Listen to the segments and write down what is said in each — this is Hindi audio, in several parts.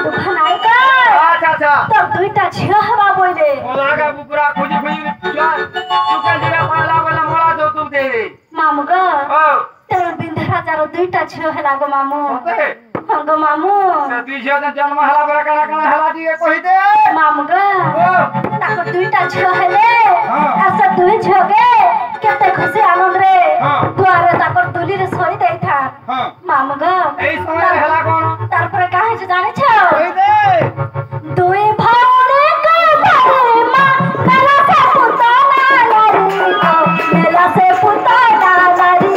दुख नाई का अच्छा अच्छा तो दुईटा झियो हवा बोले ओलागा बुकुरा खुजी खुजी चुका दिया पाला वाला मोला जो तुम दे मामू ग ओ तेरे बिंदरा जारो दुईटा झियो हला गो मामू ओके गो मामू तुई झियो जन्म हला बरा कणा कणा हला दिए कहि दे मामू ग ओ ताको दुईटा झियो हेले हां आसा दुई झियो गे केते खुशी आनंद रे हां दुआरे ताको दुली रे सही देई था हां मामू ग এই সময় হলা কোন तारपरे काहे जे जाने छो কই দে दुई भावने के बारे मां मेला से पुता नारी मेला से पुता नारी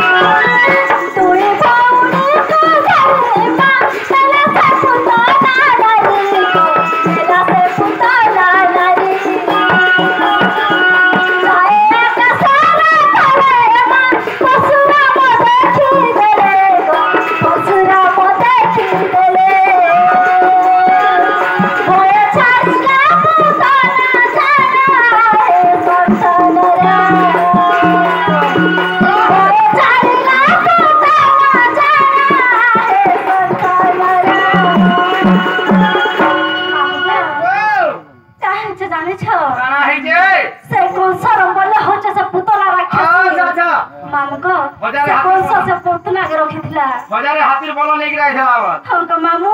दुई भावने के बारे मां मेला से पुता नारी मेला से पुता नारी जाए का सारा करे मां पसुरा मोदे खीदले पसुरा मोदे खीदले होए छाड़ला पुता ना जाना है संसारा होए छाड़ला पुता ना जाना है संसारा काहे जे जाने छ কানা হইছে से कौन सा रंबले हो से पुतला আচ্ছা राखे আচ্ছা मामू बजारे से हाथ कौन में सा से पुतना के रखिथिला বাজারে হাতির বল নেকি রাইছলা আবার हमको मामू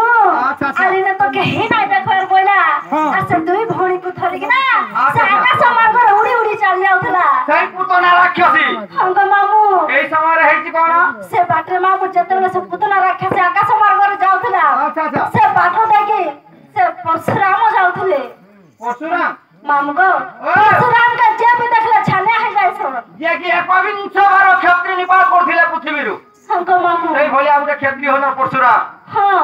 अच्छा, अच्छा। अरे न तो के ही नहीं देखो यार बोला हाँ। आ से दुई भौणी को थरी कि ना अच्छा, से अच्छा। आकाश मार्ग उड़ी उड़ी चल जाउथला সেই পুতনা রাক্ষসী हमको मामू এই সময় হইছে কোন से बाटे मामू जते से पुतना राखे से आकाश मार्ग रे जाउथला আচ্ছা আচ্ছা से बाटो देखी से परशुराम जाउथले পরশুরাম मामू गो परशुराम का जे भी देखले छाने है जाइसो যে কি একবিংশ বার ক্ষত্রিয় নিপাত করছিলে পৃথিবীর हमको मामू সেই ভলিয়া গোটে ক্ষত্রিয় হলো পরশুরাম हाँ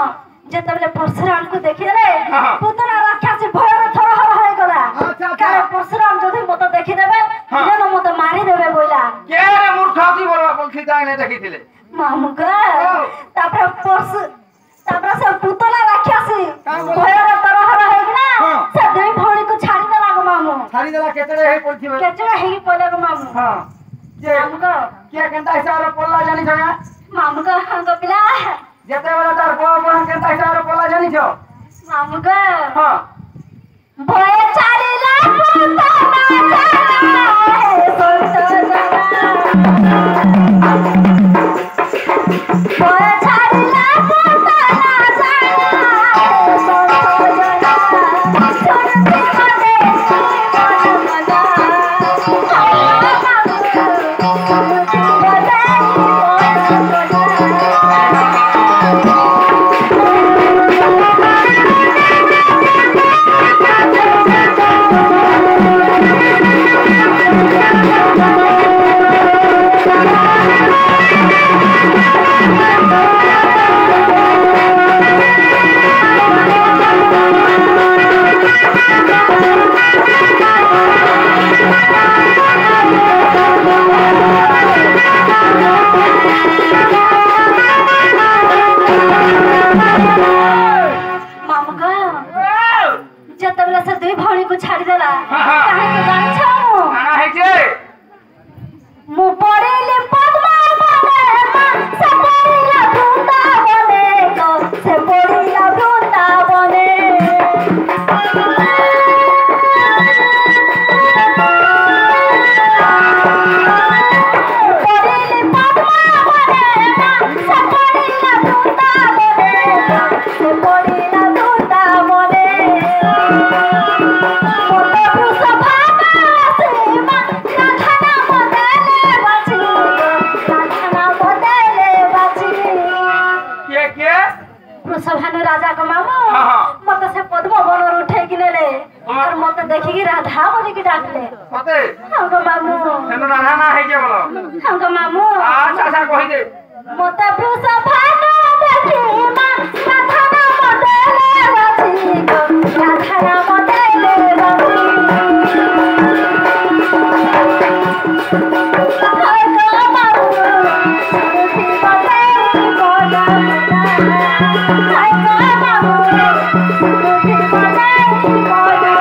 जेतबले परशुराम को देखिले हाँ। पुतना राख्या से भय रे थोड़ा हो गला अच्छा, अच्छा। काहे परशुराम जदी मत देखि देबे हाँ। जेनो मत मारी देबे बोला কে রে মূর্খতি বলবা বলছি তাই না দেখিছিলে मामू ग हाँ। तापरे से पुतना राख्या से का बोला? भय रे थोड़ा हो गला हाँ। से दुई भौणी को छाड़ी देला गो मामू ছাড়ি দেলা কেতরে হই পড়ছিবে केचड़ा हेगी पले गो मामू হ্যাঁ যে मामू ग কে কেনতা হিসাবে পড়লা জানিছ না मामू ग हमको पिला যেতেবেলে তার বড় বড় কেনতা হিসাবে পড়লা জানিছ मामू ग হ্যাঁ भय चालिला पुतना जाना है संसारा भय चालिला पुतना जाना है संसारा सुनते मने मामू ग जेतबले से दुई भौणी को छाड़ी देला हाँ। काहे तो जान छौ কানা হইছে मु पड़ेले पद्मा बने मां से पड़िला भूता बने गो से पड़िला भूता बने पड़ेले पद्मा बने मां से पड़िला भूता बने गो से पड़िला भूता बने मोते पुष्पभागा से मां राधना बदले बाची राधना बदले बाची কে पुष्पभानु राजा को मामू हाँ, हाँ। मत से पद्म बनर उठे कि ले और मत देखी कि राधा बोली की डाकले কতে हमको मामू সেন রাধা না হইছে বলো हमको मामू আচ্ছা আচ্ছা কই দে मत पुष्पभानु देखी मां राधना बदले बाची राधना बदले बाची हाय गो मामू सुरती बदले बोला हाय गो मामू सुरती बदले बोला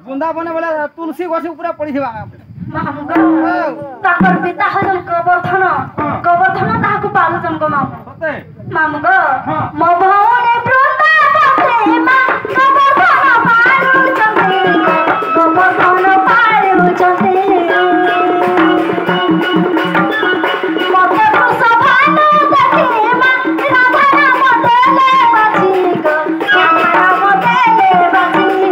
वृंदावन बोले तुलसी गछ ऊपर पड़ी थिबा ताकर पिता हजन गोवर्धन गोवर्धन ताको पालु जनको मामु गो मो भौने वृंदावन मा गोवर्धन पालु जन्ते गोवर्धन पालु जन्ते मते सभानु देखे मा राधा नाम देले बाजी गो राधा देले बाजी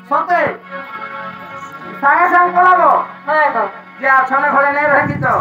सते सागे संग पलाबो जे आछने घरे नै रहिति तो